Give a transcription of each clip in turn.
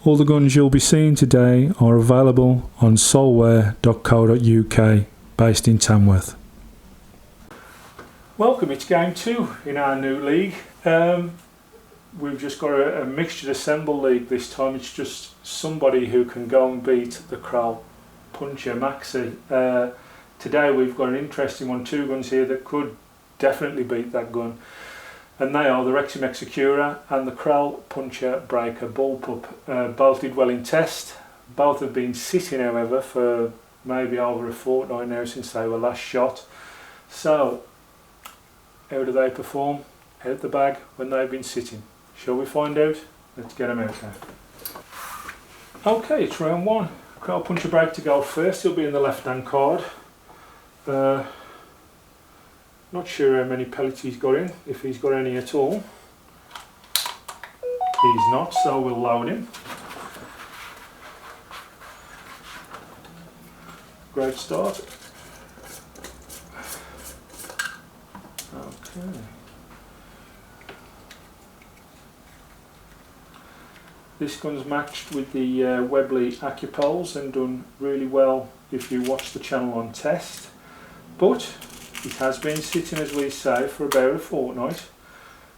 All the guns you'll be seeing today are available on solware.co.uk, based in Tamworth. Welcome, it's game 2 in our new league. We've just got a mixture assemble league this time. It's just somebody who can go and beat the Kral puncher Maxi. Today we've got an interesting one, 2 guns here that could definitely beat that gun. And they are the Reximex Accura and the Kral Puncher Breaker Bullpup. Both did well in test. Both have been sitting, however, for maybe over a fortnight now since they were last shot. So, how do they perform out the bag when they've been sitting? Shall we find out? Let's get them out now. Okay, it's round 1. Kral Puncher Break to go first. He'll be in the left-hand card. Not sure how many pellets he's got in, if he's got any at all. He's not, so we'll load him. Great start. Okay. This gun's matched with the Webley Accura and done really well if you watch the channel on test. But it has been sitting, as we say, for about a fortnight.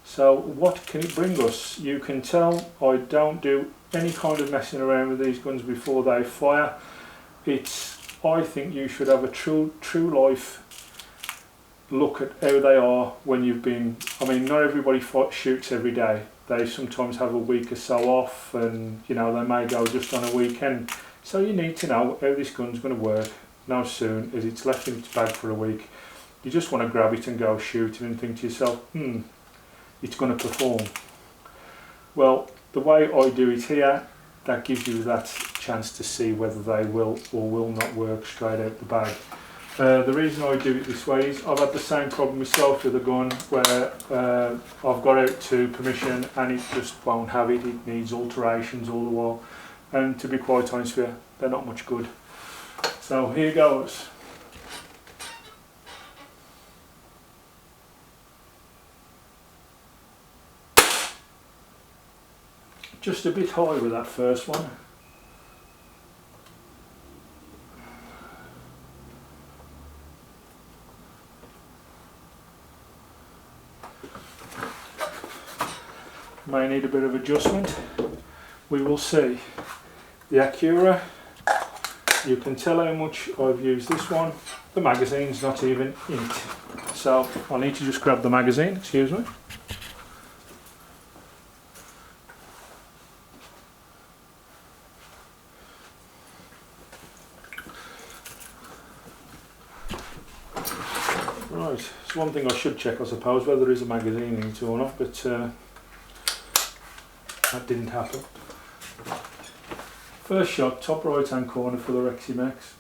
So what can it bring us? You can tell I don't do any kind of messing around with these guns before they fire. I think you should have a true life look at how they are when you've been, I mean, not everybody shoots every day. They sometimes have a week or so off, and you know, they may go just on a weekend. So you need to know how this gun's going to work now soon as it's left in its bag for a week. You just want to grab it and go shooting and think to yourself, it's going to perform. Well, the way I do it here, that gives you that chance to see whether they will or will not work straight out the bag. The reason I do it this way is I've had the same problem myself with a gun where I've got out to permission and it just won't have it. It needs alterations all the while, and to be quite honest with you, they're not much good. So here goes. Just a bit high with that first one. May need a bit of adjustment. We will see. The Accura, you can tell how much I've used this one. The magazine's not even in it. So I need to just grab the magazine, excuse me. Right, it's one thing I should check, I suppose, whether there is a magazine in it or not, but that didn't happen. First shot, top right hand corner for the Reximex.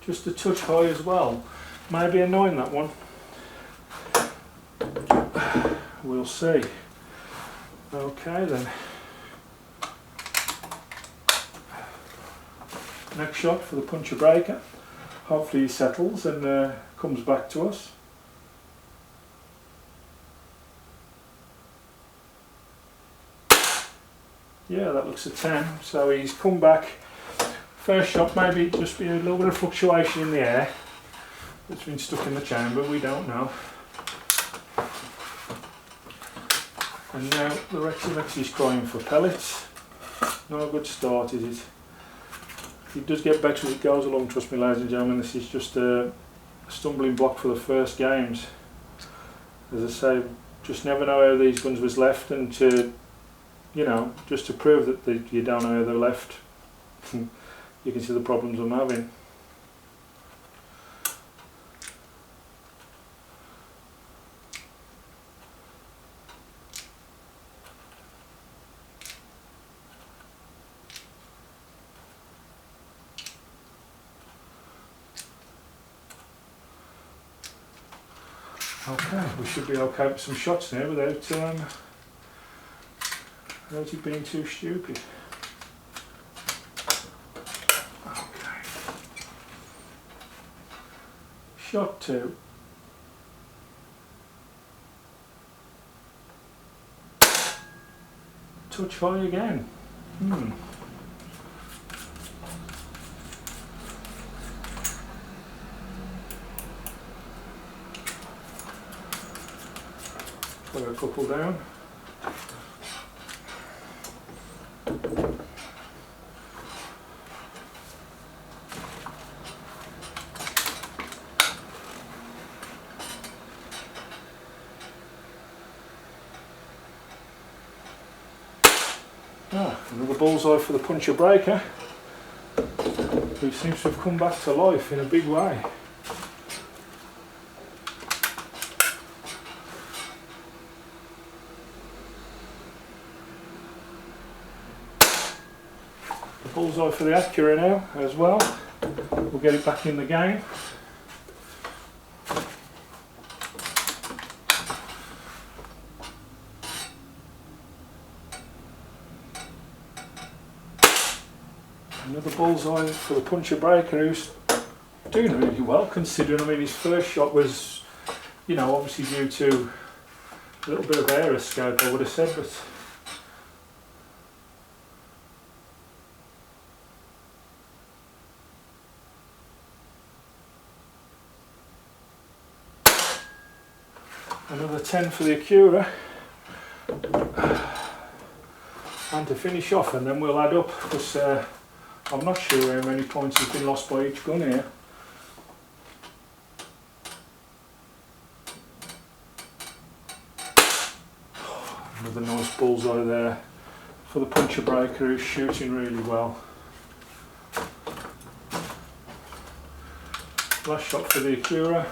Just a touch high as well. Maybe annoying, that one. We'll see. Okay then. Next shot for the puncher breaker. Hopefully he settles and comes back to us. Yeah, that looks a 10. So he's come back. First shot, maybe just be a little bit of fluctuation in the air that's been stuck in the chamber, we don't know. And now the Reximex is crying for pellets. Not a good start, is it? It does get better as it goes along, trust me, ladies and gentlemen. This is just a stumbling block for the first games. As I say, just never know how these guns was left, and to, you know, just to prove that you don't know how they're left, you can see the problems I'm having. Okay, we should be okay with some shots now without it being too stupid. Okay. Shot 2. touch high again. Put a couple down. Another bullseye for the puncher breaker, who seems to have come back to life in a big way. The bullseye for the Accura now as well. We'll get it back in the game. Another bullseye for the puncher breaker, who's doing really well considering. I mean, his first shot was, you know, obviously due to a little bit of air escape, I would have said, but another 10 for the Accura. And to finish off, and then we'll add up, because I'm not sure how many points have been lost by each gun here. Another nice bullseye there for the puncher breaker, who's shooting really well. Last shot for the Accura.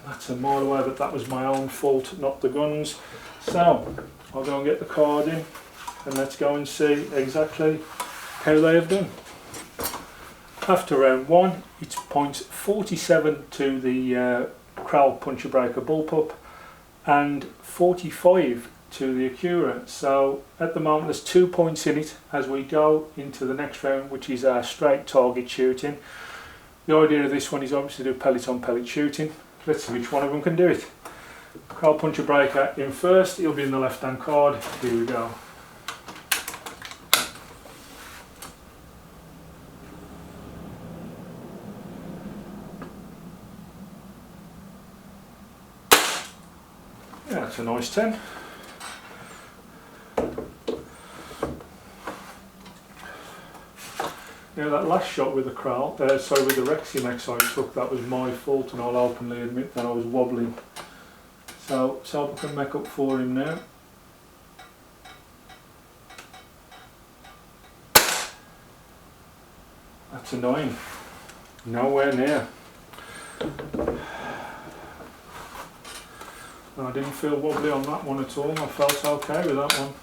That's a mile away, but that was my own fault, not the guns. So I'll go and get the card in, and let's go and see exactly how they have done. After round 1, it's points 47 to the Kral puncher breaker bullpup and 45 to the Accura. So at the moment there's 2 points in it as we go into the next round, which is our straight target shooting. The idea of this one is obviously to do pellet on pellet shooting. Let's see which one of them can do it. Kral puncher breaker in first, he'll be in the left hand card. Here we go. Yeah, that's a nice 10. Now that last shot with the Kral, with the Reximex I took, that was my fault, and I'll openly admit that I was wobbling. So I can make up for him now. That's a 9. Nowhere near. I didn't feel wobbly on that one at all. I felt okay with that one.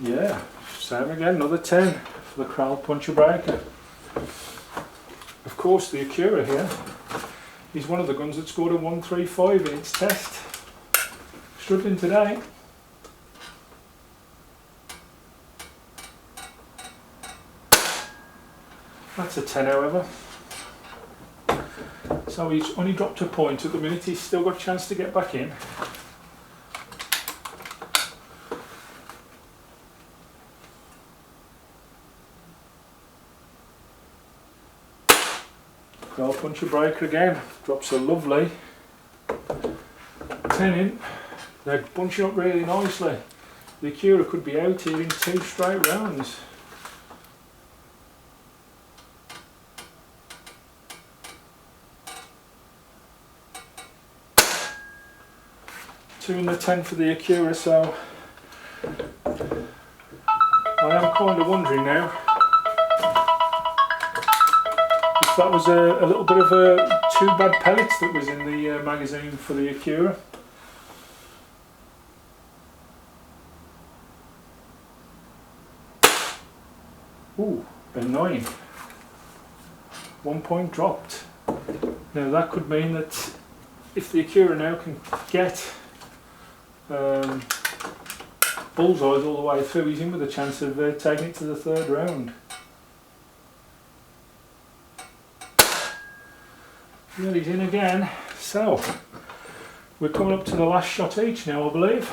Yeah, same again, another 10 for the Kral puncher breaker. Of course, the Accura here is one of the guns that scored a 135 in its test. Struggling today. That's a 10, however. So he's only dropped a point at the minute. He's still got a chance to get back in. Kral puncher breaker again, drops a lovely 10 in. They're bunching up really nicely. The Accura could be out here in 2 straight rounds. Two in the 10 for the Accura, so I am kind of wondering now if that was a little bit of a 2 bad pellets that was in the magazine for the Accura. Ooh, a 9. 1 point dropped. Now that could mean that if the Accura now can get bullseyes all the way through. He's in with a chance of taking it to the third round. Well, he's in again. So, we're coming up to the last shot each now, I believe.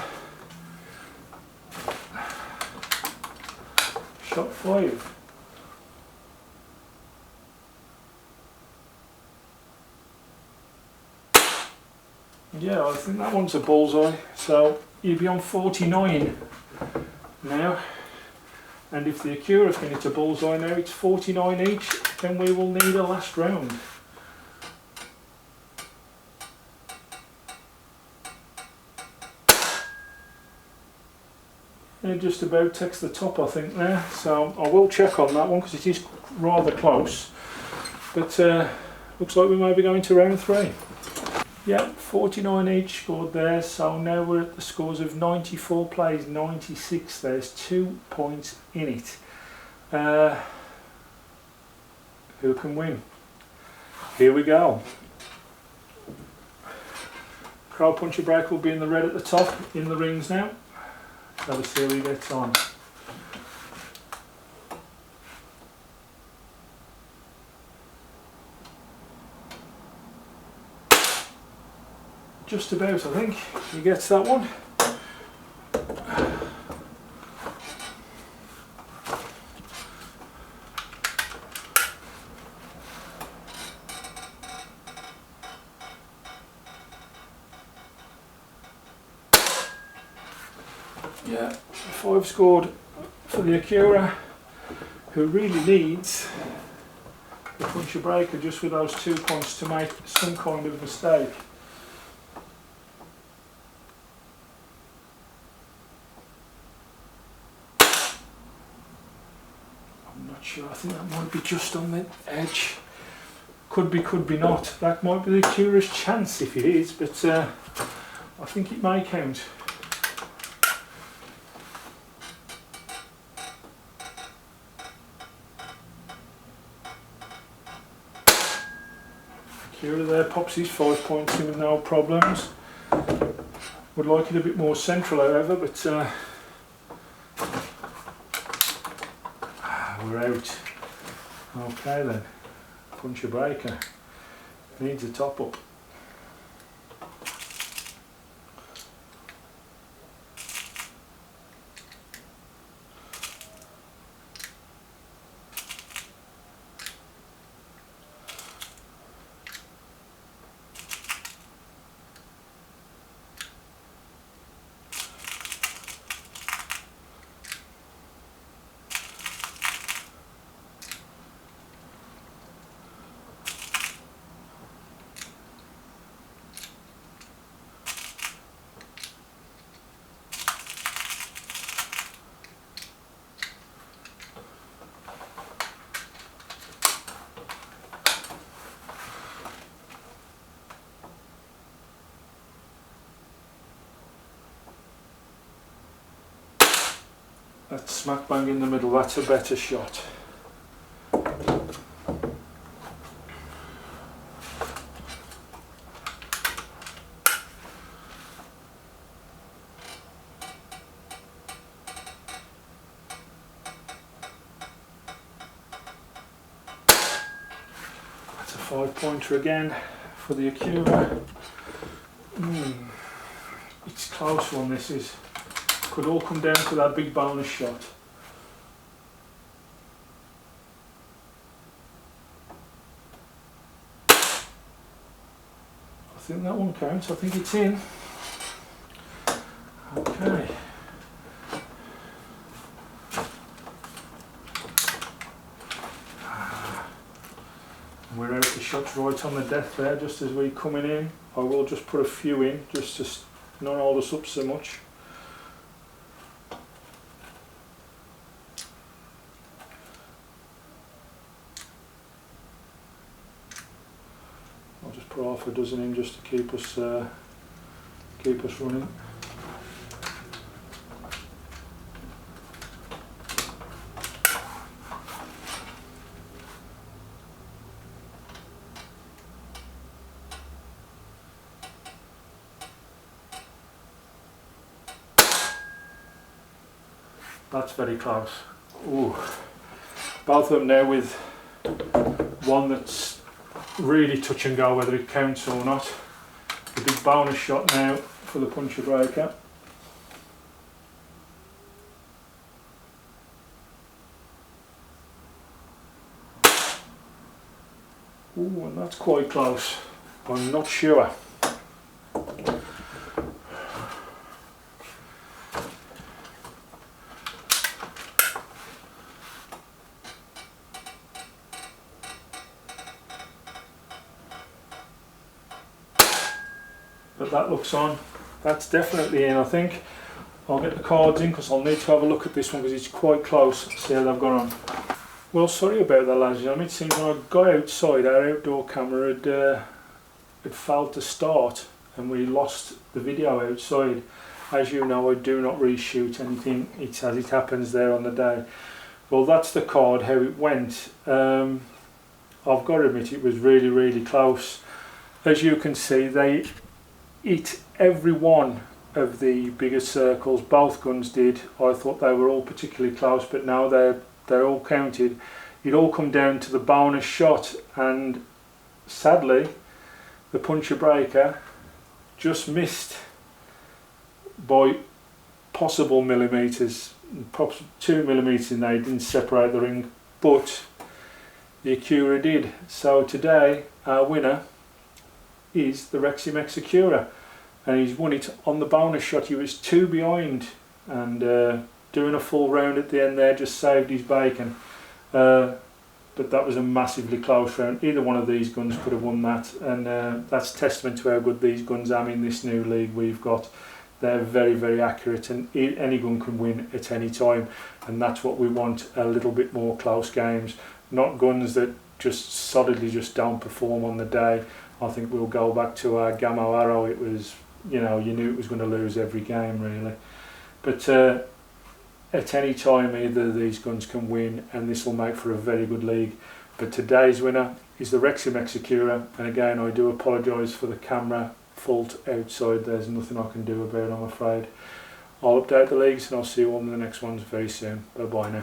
Shot 5. Yeah, I think that one's a bullseye. So, you'll be on 49 now. And if the Accura can hit a bullseye now, it's 49 each. Then we will need a last round. It just about takes the top, I think, there. So I will check on that one because it is rather close. But looks like we may be going to round 3. Yeah, 49 each scored there. So now we're at the scores of 94 plays 96. There's 2 points in it. Who can win? Here we go. Kral Puncher Break will be in the red at the top in the rings now. So we'll see how he gets on. Just about, I think. He gets that one. Yeah, 5 scored for the Accura, who really needs the puncher breaker just with those 2 points to make some kind of mistake. I'm not sure, I think that might be just on the edge. Could be not. That might be the Accura's chance if it is, but I think it may count. Accura there pops his 5 points in with no problems. Would like it a bit more central, however, but we're out. Okay then, puncher breaker needs a top up. That's smack bang in the middle, that's a better shot. That's a 5-pointer again for the Accura. It's a close one, this is. Could all come down to that big bonus shot. I think that one counts, I think it's in. Okay. We're out, the shot's right on the death there, just as we're coming in. I will just put a few in, just to not hold us up so much. I'll just put half a dozen in just to keep us running. That's very close. Ooh. Both of them now with one that's really touch and go whether it counts or not. The big bonus shot now for the puncher breaker. Ooh, and that's quite close. I'm not sure. But that looks on. That's definitely in, I think. I'll get the cards in because I'll need to have a look at this one because it's quite close. See how they've gone on. Well, sorry about that, ladies and gentlemen. It seems when I got outside, our outdoor camera had failed to start and we lost the video outside. As you know, I do not reshoot anything. It's as it happens there on the day. Well, that's the card, how it went. I've got to admit it was really, really close. As you can see, they hit every one of the bigger circles. Both guns did. I thought they were all particularly close, but now they're all counted. It all come down to the bonus shot, and sadly the puncher breaker just missed by possible millimetres, 2 millimetres in there. It didn't separate the ring, but the Accura did. So today our winner is the Reximex Accura, and he's won it on the bonus shot. He was 2 behind, and doing a full round at the end there just saved his bacon. But that was a massively close round. Either one of these guns could have won that, and that's testament to how good these guns are in this new league we've got. They're very, very accurate, and any gun can win at any time, and that's what we want, a little bit more close games, not guns that just solidly just don't perform on the day. I think we'll go back to our Gamma Arrow. It was, you know, you knew it was going to lose every game really. But at any time either of these guns can win, and this will make for a very good league. But today's winner is the Reximex Accura, and again I do apologise for the camera fault outside. There's nothing I can do about it, I'm afraid. I'll update the leagues and I'll see you all in the next ones very soon. Bye bye now.